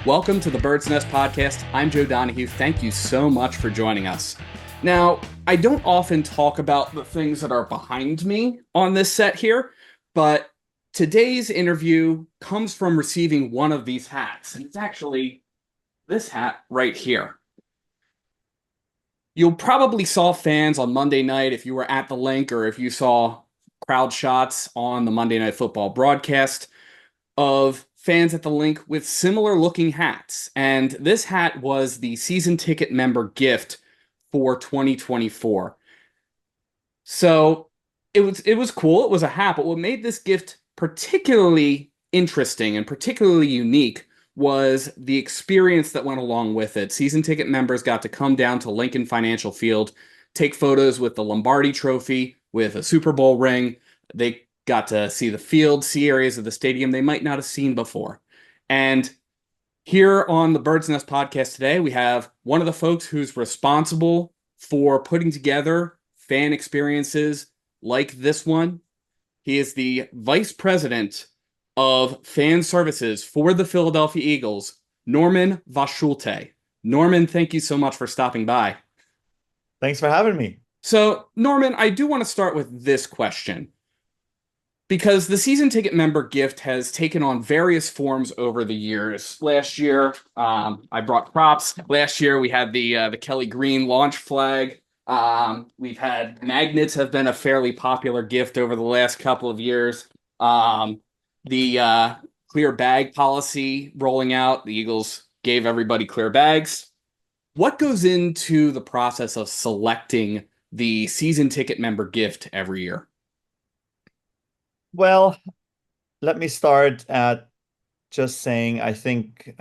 Welcome to the Bird's Nest Podcast. I'm Joe Donahue. Thank you so much for joining us. Now, I don't often talk about the things that are behind me on this set here, but today's interview comes from receiving one of these hats, and it's actually this hat right here. You'll probably saw fans on Monday night if you were at the link or if you saw crowd shots on the Monday Night Football broadcast of fans at the link with similar looking hats. And this hat was the season ticket member gift for 2024. So it was cool. It was a hat, but what made this gift particularly interesting and particularly unique was the experience that went along with it. Season ticket members got to come down to Lincoln Financial Field, take photos with the Lombardi Trophy, with a Super Bowl ring. They got to see the field, see areas of the stadium they might not have seen before. And here on the Bird's Nest podcast today, we have one of the folks who's responsible for putting together fan experiences like this one. He is the vice president of fan services for the Philadelphia Eagles, Norman Vossschulte. Norman, thank you so much for stopping by. Thanks for having me. So, Norman, I do want to start with this question because the season ticket member gift has taken on various forms over the years. Last year, I brought props. Last year, we had the Kelly Green launch flag. We've had magnets have been a fairly popular gift over the last couple of years. The clear bag policy rolling out, the Eagles gave everybody clear bags. What goes into the process of selecting the season ticket member gift every year? Well, let me start at just saying I think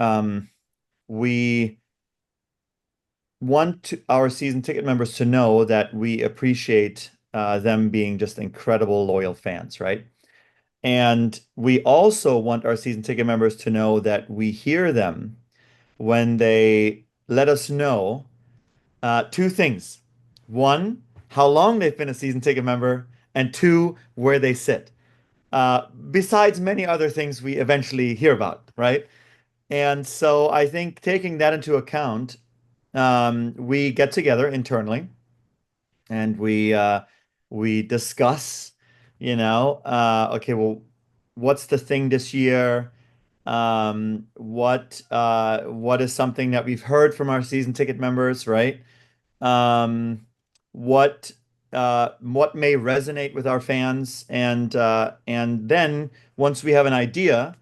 we want our season ticket members to know that we appreciate them being just incredible loyal fans, right? And we also want our season ticket members to know that we hear them when they let us know two things. One, how long they've been a season ticket member, and two, where they sit. Besides many other things we eventually hear about, right? And so I think taking that into account, we get together internally and we discuss, okay, well, what's the thing this year? What is something that we've heard from our season ticket members, right? Um, what what may resonate with our fans, and then once we have an idea,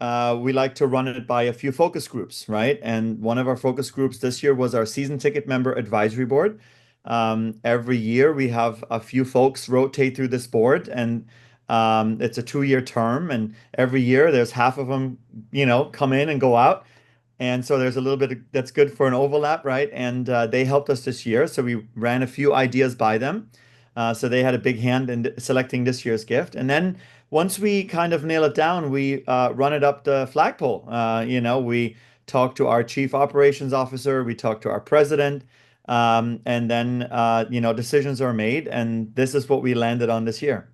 we like to run it by a few focus groups, right? And one of our focus groups this year was our season ticket member advisory board. Every year we have a few folks rotate through this board, and it's a 2-year term, and every year there's half of them, come in and go out. And so there's a little bit that's good for an overlap, right? And they helped us this year. So we ran a few ideas by them. So they had a big hand in selecting this year's gift. And then once we kind of nail it down, we run it up the flagpole. We talk to our chief operations officer, we talk to our president, and then, decisions are made. And this is what we landed on this year.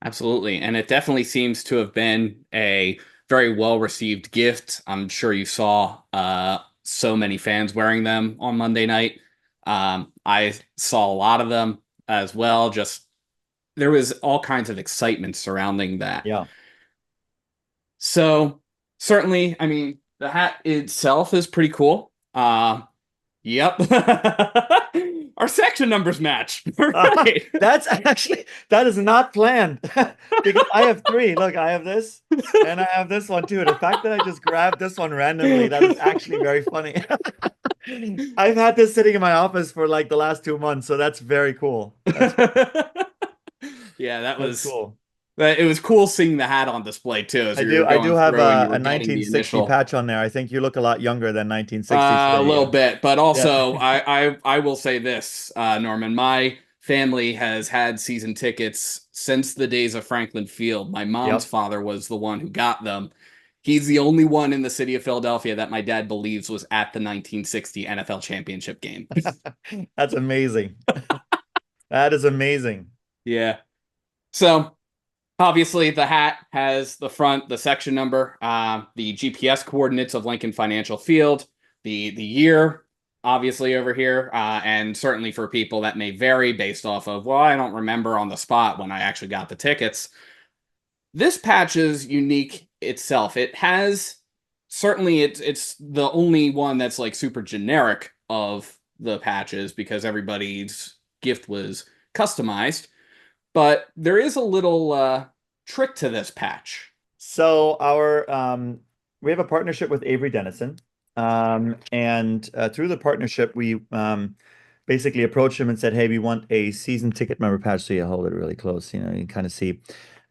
Absolutely. And it definitely seems to have been a very well received gift. I'm sure you saw so many fans wearing them on Monday night. I saw a lot of them as well. Just there was all kinds of excitement surrounding that. Yeah. So certainly, I mean, the hat itself is pretty cool. Yep. Our section numbers match. All right. That is not planned because I have three. Look, I have this and I have this one too. The fact that I just grabbed this one randomly, that is actually very funny. I've had this sitting in my office for like the last 2 months, so that's very cool. Yeah, that That's was cool. it was cool seeing the hat on display too as you were I do going have through and you a were getting the 1960 initial patch on there. I think you look a lot younger than 1960s for a little the bit, but yeah. also I will say this, Norman, my family has had season tickets since the days of Franklin Field. My mom's Yep. father was the one who got them. He's the only one in the city of Philadelphia that my dad believes was at the 1960 NFL championship game. That's amazing. That is amazing. Yeah. So Obviously, the hat has the front, the section number, the GPS coordinates of Lincoln Financial Field, the year, obviously over here, and certainly for people that may vary based off of, well, I don't remember on the spot when I actually got the tickets. This patch is unique itself. It has certainly it's the only one that's like super generic of the patches because everybody's gift was customized, but there is a little trick to this patch. So our we have a partnership with Avery Dennison, and through the partnership, we basically approached them and said, "Hey, we want a season ticket member patch." So you hold it really close, you can kind of see.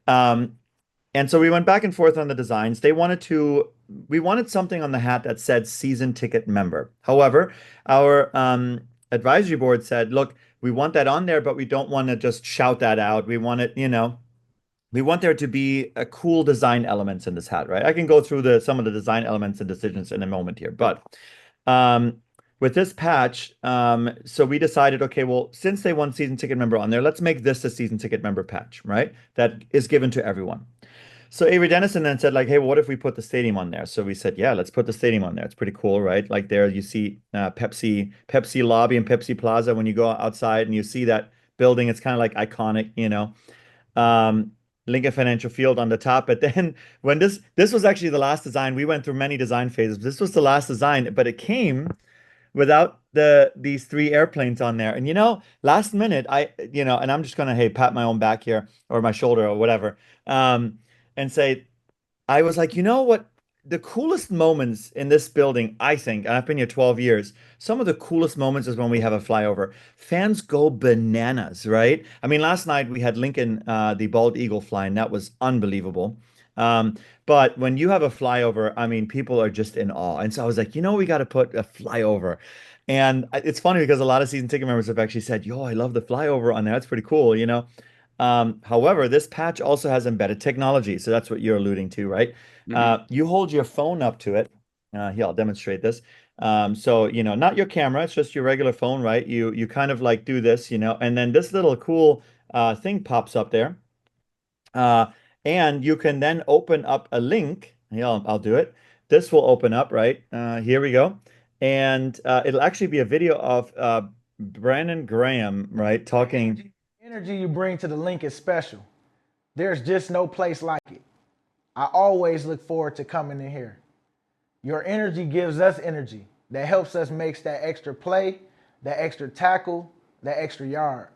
Um, and so we went back and forth on the designs. We wanted something on the hat that said season ticket member. However, our advisory board said, "Look, we want that on there, but we don't want to just shout that out. We want it, we want there to be a cool design elements in this hat, right? I can go through some of the design elements and decisions in a moment here, but um, with this patch, so we decided, okay, well, since they want season ticket member on there, let's make this a season ticket member patch, right? That is given to everyone. So Avery Dennison then said, like, hey, what if we put the stadium on there? So we said, yeah, let's put the stadium on there. It's pretty cool, right? Like there you see Pepsi lobby and Pepsi Plaza when you go outside and you see that building. It's kind of like iconic. Um, Lincoln Financial Field on the top. But then when this was actually the last design, we went through many design phases. This was the last design, but it came without these three airplanes on there. And last minute, and I'm just gonna, hey, pat my own back here or my shoulder or whatever, and say I was like, you know what? The coolest moments in this building, I think, and I've been here 12 years, some of the coolest moments is when we have a flyover. Fans go bananas, right? I mean, last night we had Lincoln, the bald eagle flying. That was unbelievable. Um, but when you have a flyover, I mean, people are just in awe. And so I was like, we got to put a flyover. And it's funny because a lot of season ticket members have actually said, yo, I love the flyover on there. That's pretty cool. However, this patch also has embedded technology. So that's what you're alluding to, right? Mm-hmm. You hold your phone up to it. Here, I'll demonstrate this. So, not your camera, it's just your regular phone, right? You kind of like do this, and then this little cool thing pops up there. Uh, and you can then open up a link. Yeah, I'll do it. This will open up, right? Here we go. And it'll actually be a video of Brandon Graham, right, talking. Energy you bring to the link is special. There's just no place like it. I always look forward to coming in here. Your energy gives us energy that helps us make that extra play, that extra tackle, that extra yard.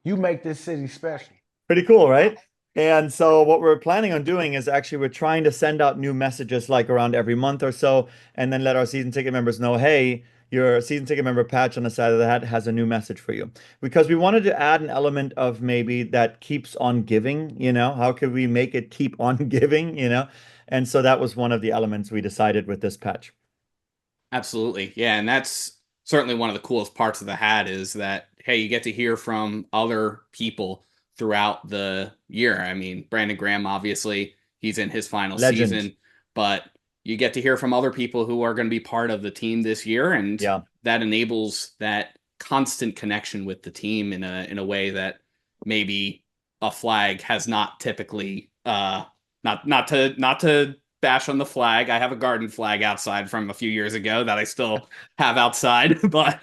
You make this city special. Pretty cool, right? And so what we're planning on doing is actually we're trying to send out new messages like around every month or so, and then let our season ticket members know, hey, your season ticket member patch on the side of the hat has a new message for you. Because we wanted to add an element of maybe that keeps on giving, how could we make it keep on giving? And so that was one of the elements we decided with this patch. Absolutely. Yeah, and that's certainly one of the coolest parts of the hat is that hey, you get to hear from other people throughout the year. I mean, Brandon Graham obviously, he's in his final Legend. season, but you get to hear from other people who are going to be part of the team this year and Yeah. that enables that constant connection with the team in a way that maybe a flag has not typically not to bash on the flag. I have a garden flag outside from a few years ago that I still have outside, but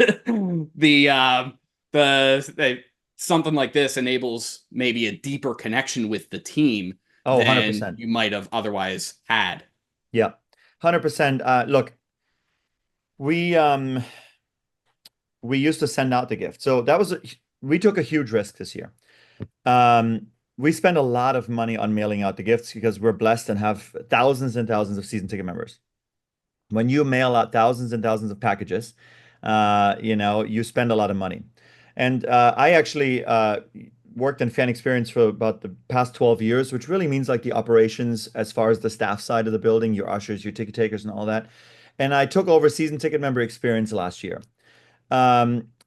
the something like this enables maybe a deeper connection with the team Oh, than 100%. you might have otherwise had. Yeah. 100%. Look, we we used to send out the gift. So we took a huge risk this year. Um, we spend a lot of money on mailing out the gifts because we're blessed and have thousands and thousands of season ticket members. When you mail out thousands and thousands of packages, you spend a lot of money. And I actually worked in fan experience for about the past 12 years, which really means like the operations as far as the staff side of the building, your ushers, your ticket takers, and all that. And I took over season ticket member experience last year.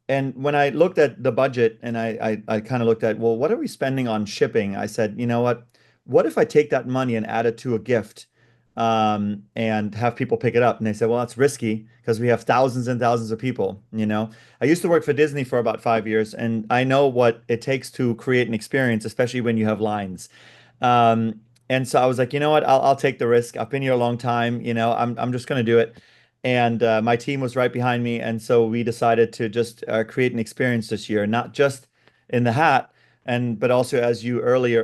And when I looked at the budget and I kind of looked at, well, what are we spending on shipping? I said, you know what? What if I take that money and add it to a gift? and have people pick it up. And they said, well, it's risky because we have thousands and thousands of people, you know. I used to work for Disney for about 5 years, and I know what it takes to create an experience, especially when you have lines. And so I was like, you know what, I'll take the risk. I've been here a long time, you know, I'm just going to do it. And my team was right behind me, and so we decided to just create an experience this year, not just in the hat, and but also, as you earlier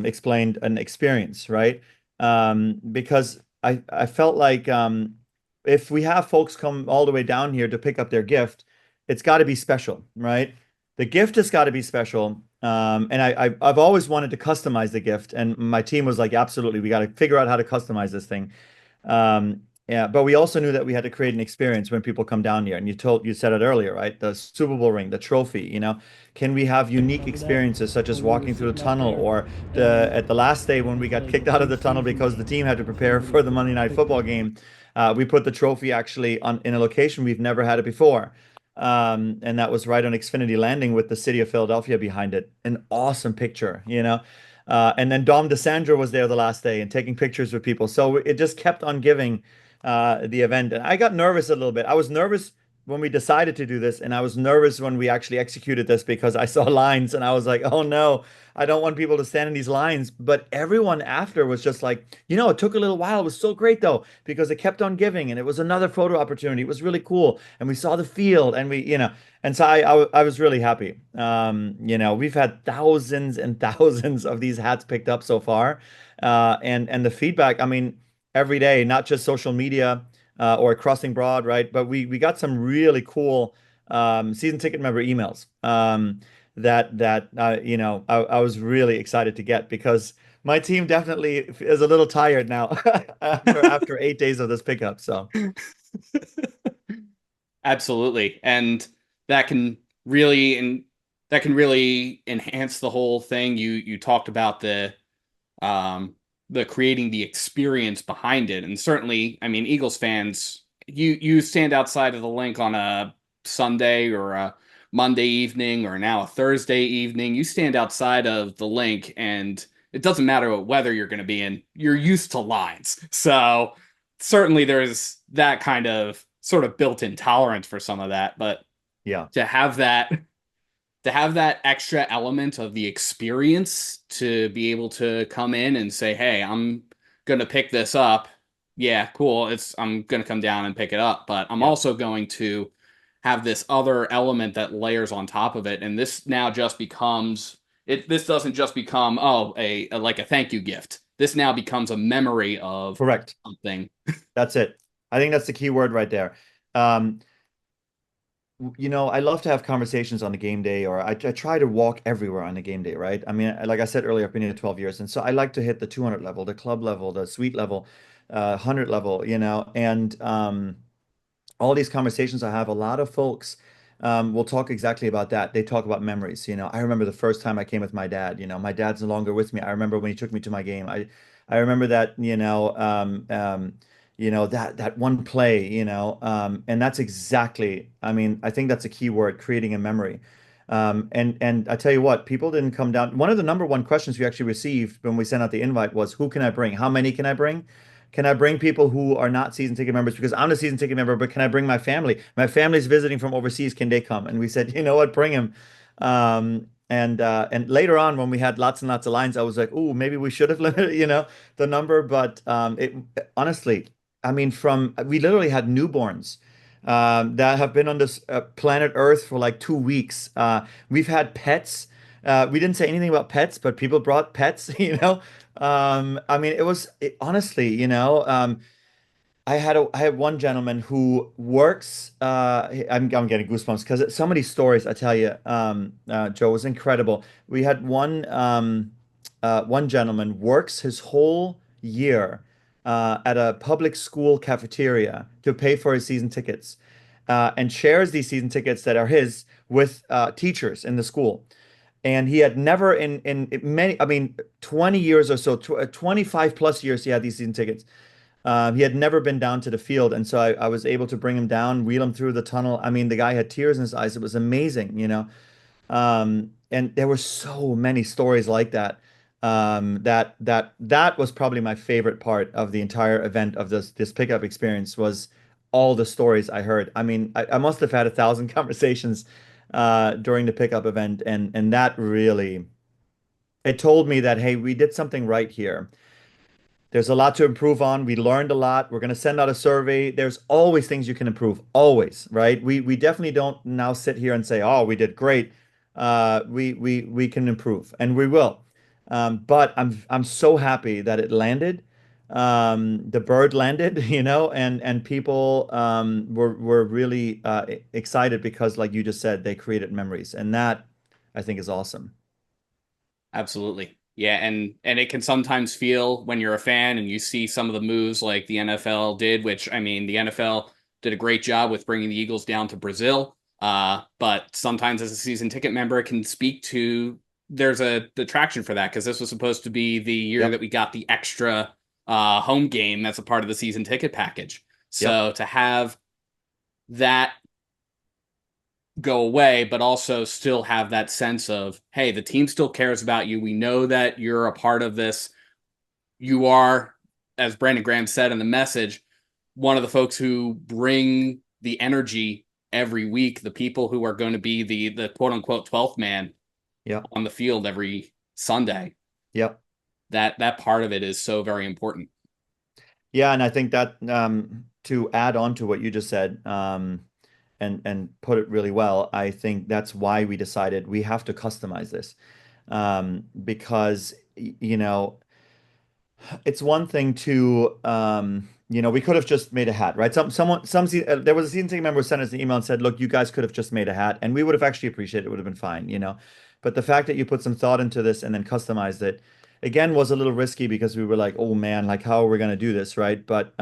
explained, an experience, right? Because I felt like if we have folks come all the way down here to pick up their gift, it's got to be special, right? The gift has got to be special. And I've always wanted to customize the gift, and my team was like, absolutely, we got to figure out how to customize this thing. Yeah, but we also knew that we had to create an experience when people come down here. And you said it earlier, right? The Super Bowl ring, the trophy, you know, can we have unique Remember that experiences such as when we were walking through the sitting back tunnel, there or the and at the last day when we got like kicked out of big the tunnel because season the team had to before prepare we for the Monday Night picked Football up. game. We put the trophy actually on in a location we've never had it before. And that was right on Xfinity Landing with the city of Philadelphia behind it. An awesome picture, you know. And then Dom DeSandro was there the last day and taking pictures with people. So it just kept on giving the event. And I got nervous a little bit. I was nervous when we decided to do this, and I was nervous when we actually executed this because I saw lines and I was like, oh no, I don't want people to stand in these lines. But everyone after was just like, you know, it took a little while. It was so great though, because it kept on giving and it was another photo opportunity. It was really cool. And we saw the field and we, you know, and so I was really happy. You know, we've had thousands and thousands of these hats picked up so far. And the feedback, I mean, every day, not just social media or Crossing Broad, right? But we got some really cool season ticket member emails that you know, I was really excited to get because my team definitely is a little tired now after 8 days of this pickup. So Absolutely. And that can really and that can really enhance the whole thing. You talked about um the creating the experience behind it. And certainly, I mean, Eagles fans, you stand outside of the link on a Sunday or a Monday evening or now a Thursday evening. You stand outside of the link and it doesn't matter what weather you're going to be in. You're used to lines. So certainly there's that kind of sort of built-in tolerance for some of that, but yeah, to have that extra element of the experience to be able to come in and say, "Hey, I'm going to pick this up." Yeah, cool. I'm going to come down and pick it up, but I'm yeah, also going to have this other element that layers on top of it, and this now just becomes this doesn't just become a like a thank you gift. This now becomes a memory of correct. something. That's it. I think that's the key word right there. Um, you know, I love to have conversations on the game day, or I try to walk everywhere on the game day, right? I mean, like I said earlier, I've been here 12 years, and so I like to hit the 200 level, the club level, the suite level, 100 level, you know, and all these conversations I have, a lot of folks will talk exactly about that. They talk about memories. You know, I remember the first time I came with my dad. You know, my dad's no longer with me. I remember when he took me to my game. I remember that. You know that one play. You know, and that's exactly. I mean, I think that's a key word: creating a memory. And I tell you what, people didn't come down. One of the number one questions we actually received when we sent out the invite was, "Who can I bring? How many can I bring?" Can I bring people who are not season ticket members because I'm a season ticket member, but can I bring my family? My family's visiting from overseas. Can they come? And we said, you know what, bring them. And later on, when we had lots and lots of lines, I was like, oh, maybe we should have limited, you know, the number. But it honestly, I mean, from we literally had newborns that have been on this planet Earth for like 2 weeks. We've had pets. We didn't say anything about pets, but people brought pets, you know. I mean, honestly, you know, I had one gentleman who works. I'm getting goosebumps because some of these stories I tell you, Joe, was incredible. We had one gentleman works his whole year at a public school cafeteria to pay for his season tickets, and shares these season tickets that are his with teachers in the school. And he had never in many, I mean, 20 years or so, 25 plus years, he had these season tickets. He had never been down to the field. And so I was able to bring him down, wheel him through the tunnel. I mean, the guy had tears in his eyes. It was amazing, you know. And there were so many stories like that. That was probably my favorite part of the entire event of this pickup experience was all the stories I heard. I mean, I must have had 1,000 conversations during the pickup event, and that really it told me that hey, we did something right here. There's a lot to improve on. We learned a lot. We're going to send out a survey. There's always things you can improve, always, right? We definitely don't now sit here and say, "Oh, we did great." We can improve, and we will. But I'm so happy that it landed. The bird landed, and people were really excited because, like you just said, they created memories, and that I think is awesome. Absolutely. Yeah, and it can sometimes feel when you're a fan and you see some of the moves like the NFL did, which I mean, the NFL did a great job with bringing the Eagles down to Brazil. But sometimes as a season ticket member, it can speak to there's a detraction for that because this was supposed to be the year that Yep. we got the extra home game that's a part of the season ticket package. Yep. So to have that go away, but also still have that sense of, hey, the team still cares about you. We know that you're a part of this. You are, as Brandon Graham said in the message, one of the folks who bring the energy every week, the people who are going to be the quote unquote 12th man Yep. on the field every Sunday. Yep. That part of it is so very important. Yeah, and I think that to add on to what you just said, and put it really well, I think that's why we decided we have to customize this. Because it's one thing to we could have just made a hat, right? There was a season ticket member who sent us an email and said, "Look, you guys could have just made a hat," and we would have actually appreciated it. It would have been fine. But the fact that you put some thought into this and then customized it, again, was a little risky because we were like, "Oh man, like how are we going to do this?" Right? But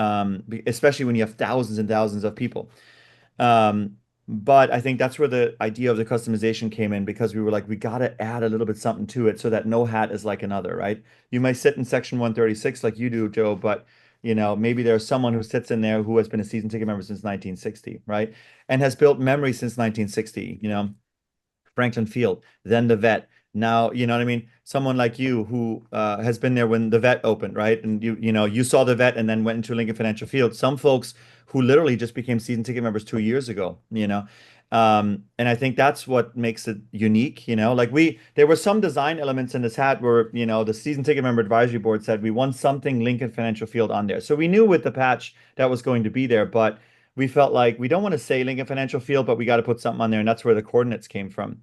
especially when you have thousands and thousands of people. But I think that's where the idea of the customization came in because we were like, we got to add a little bit something to it so that no hat is like another, right? You might sit in section 136 like you do, Joe, but maybe there's someone who sits in there who has been a season ticket member since 1960, right? And has built memories since 1960, Franklin Field, then the vet. Now, you know what I mean? Someone like you who has been there when the vet opened, right? And you saw the vet and then went into Lincoln Financial Field. Some folks who literally just became season ticket members 2 years ago. And I think that's what makes it unique. Like there were some design elements in this hat where, the season ticket member advisory board said we want something Lincoln Financial Field on there. So we knew with the patch that was going to be there, but we felt like we don't want to say Lincoln Financial Field, but we got to put something on there, and that's where the coordinates came from.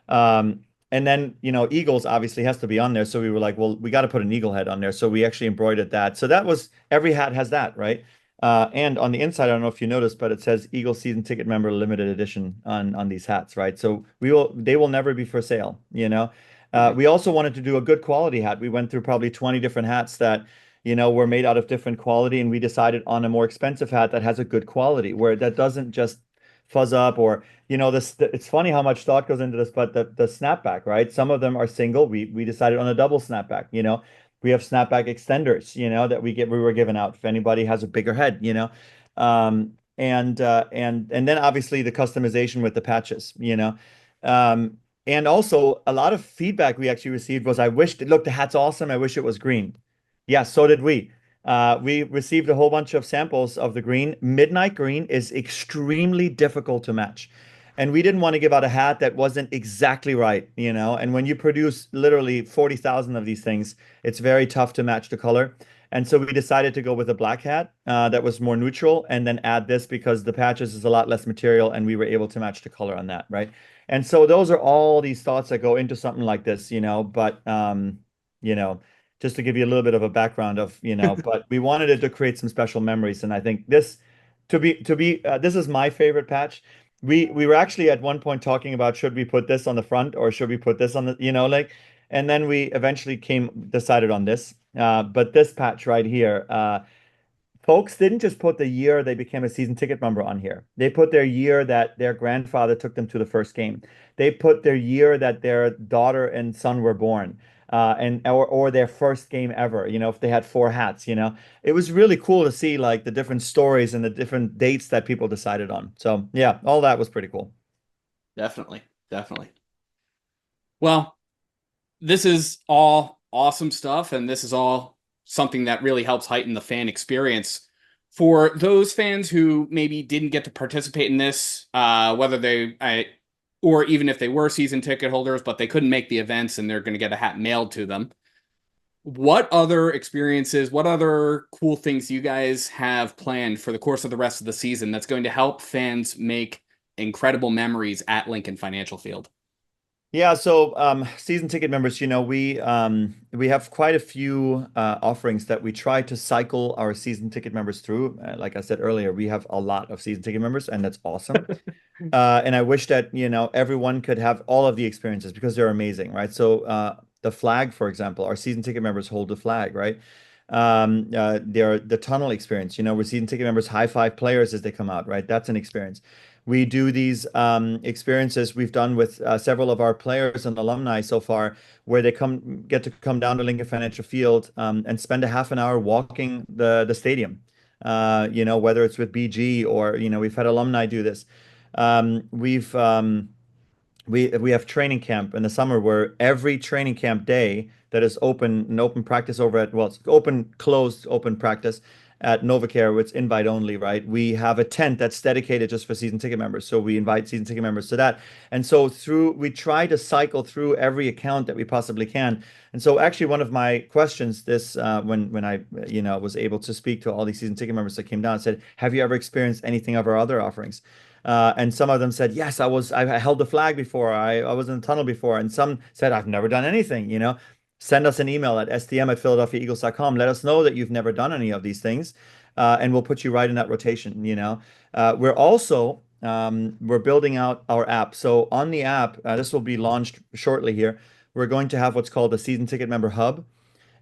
Um, and then, Eagles obviously has to be on there. So we were like, well, we got to put an eagle head on there. So we actually embroidered that. So that was every hat has that, right? And on the inside, I don't know if you noticed, but it says Eagle season ticket member limited edition on these hats, right? So they will never be for sale. Mhm. We also wanted to do a good quality hat. We went through probably 20 different hats that, were made out of different quality, and we decided on a more expensive hat that has a good quality, where that doesn't just fuzz up or this. It's funny how much thought goes into this, but the snapback, right? Some of them are single. We decided on a double snapback. We have snapback extenders, that we were given out if anybody has a bigger head. And then obviously the customization with the patches. And also a lot of feedback we actually received was, I wished look, the hat's awesome. I wish it was green. Yeah, so did we. We received a whole bunch of samples of the green. Midnight green is extremely difficult to match. And we didn't want to give out a hat that wasn't exactly right. And when you produce literally 40,000 of these things, it's very tough to match the color. And so we decided to go with a black hat that was more neutral and then add this because the patches is a lot less material and we were able to match the color on that, right? And so those are all these thoughts that go into something like this. But you know, just to give you a little bit of a background but we wanted it to create some special memories. And I think this is my favorite patch. We were actually at one point talking about should we put this on the front or should we put this on the, and then we eventually decided on this. But this patch right here, folks didn't just put the year they became a season ticket member on here. They put their year that their grandfather took them to the first game. They put their year that their daughter and son were born, or their first game ever. If they had four hats. It was really cool to see like the different stories and the different dates that people decided on. So yeah, all that was pretty cool. Definitely. Definitely. Well, this is all awesome stuff. And this is all something that really helps heighten the fan experience. For those fans who maybe didn't get to participate in this, whether or even if they were season ticket holders, but they couldn't make the events and they're going to get a hat mailed to them, what other experiences, what other cool things you guys have planned for the course of the rest of the season that's going to help fans make incredible memories at Lincoln Financial Field? Yeah, so season ticket members, we have quite a few offerings that we try to cycle our season ticket members through. Like I said earlier, we have a lot of season ticket members, and that's awesome. And I wish that, everyone could have all of the experiences because they're amazing, right? So the flag, for example, our season ticket members hold the flag, right? They're the tunnel experience, where season ticket members high five players as they come out, right? That's an experience. We do these experiences we've done with several of our players and alumni so far, where they get to come down to Lincoln Financial Field and spend a half an hour walking the stadium. Whether it's with BG or we've had alumni do this. We've we have training camp in the summer where every training camp day that is an open practice over at, well, it's open practice at NovaCare, where it's invite only, right? We have a tent that's dedicated just for season ticket members. So we invite season ticket members to that. And so we try to cycle through every account that we possibly can. And so actually one of my questions when I, was able to speak to all these season ticket members that came down and said, have you ever experienced anything of our other offerings? And some of them said, yes, I held the flag before. I was in the tunnel before. And some said, I've never done anything. Send us an email at stm@philadelphiaeagles.com. Let us know that you've never done any of these things. And we'll put you right in that rotation. We're building out our app. So on the app, this will be launched shortly here. We're going to have what's called a season ticket member hub.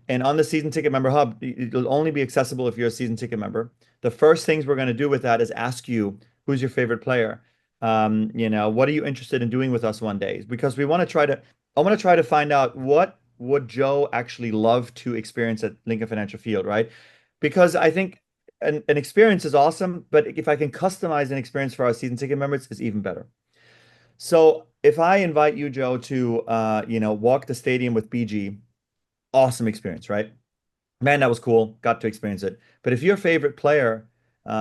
And on the season ticket member hub, it'll only be accessible if you're a season ticket member. The first things we're going to do with that is ask you, who's your favorite player? What are you interested in doing with us one day? Because I want to try to find out what would Joe actually love to experience at Lincoln Financial Field, right? Because I think an experience is awesome, but if I can customize an experience for our season ticket members, it's even better. So if I invite you, Joe, to walk the stadium with BG, awesome experience, right? Man, that was cool. Got to experience it. But if your favorite player, is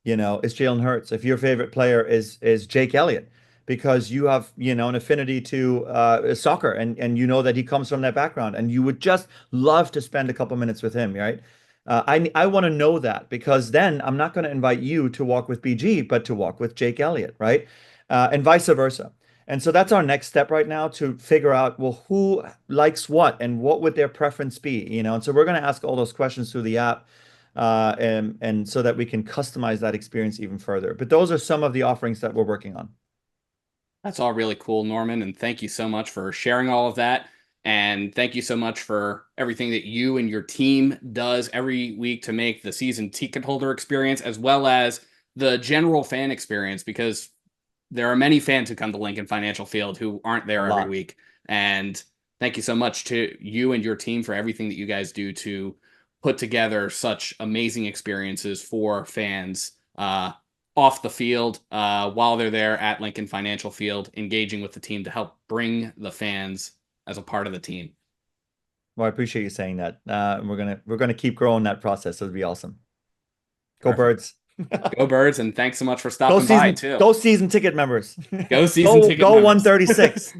Jalen Hurts, if your favorite player is Jake Elliott, because you have, an affinity to soccer and you know that he comes from that background and you would just love to spend a couple minutes with him, right? I want to know that because then I'm not going to invite you to walk with BG, but to walk with Jake Elliott, right? And vice versa. And so that's our next step right now to figure out, well, who likes what and what would their preference be, And so we're going to ask all those questions through the app, and so that we can customize that experience even further. But those are some of the offerings that we're working on. That's all really cool, Norman. And thank you so much for sharing all of that. And thank you so much for everything that you and your team does every week to make the season ticket holder experience, as well as the general fan experience, because there are many fans who come to Lincoln Financial Field who aren't A there every lot. week. And thank you so much to you and your team for everything that you guys do to put together such amazing experiences for fans off the field while they're there at Lincoln Financial Field, engaging with the team to help bring the fans as a part of the team. Well, I appreciate you saying that. We're gonna keep growing that process. It'll be awesome. Go Perfect. Birds. Go Birds, and thanks so much for stopping by too. Go season ticket members. Go season ticket go members. 136.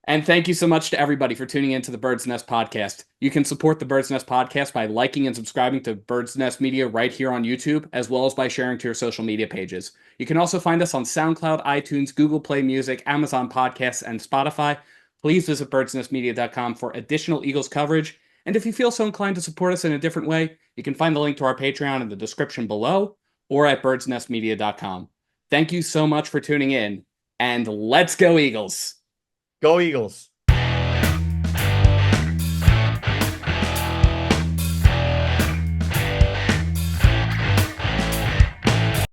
And thank you so much to everybody for tuning into the Bird's Nest podcast. You can support the Bird's Nest podcast by liking and subscribing to Bird's Nest Media right here on YouTube, as well as by sharing to your social media pages. You can also find us on SoundCloud, iTunes, Google Play Music, Amazon Podcasts, and Spotify. Please visit birdsnestmedia.com for additional Eagles coverage. And if you feel so inclined to support us in a different way, you can find the link to our Patreon in the description below or at birdsnestmedia.com. Thank you so much for tuning in, and let's go Eagles! Go Eagles.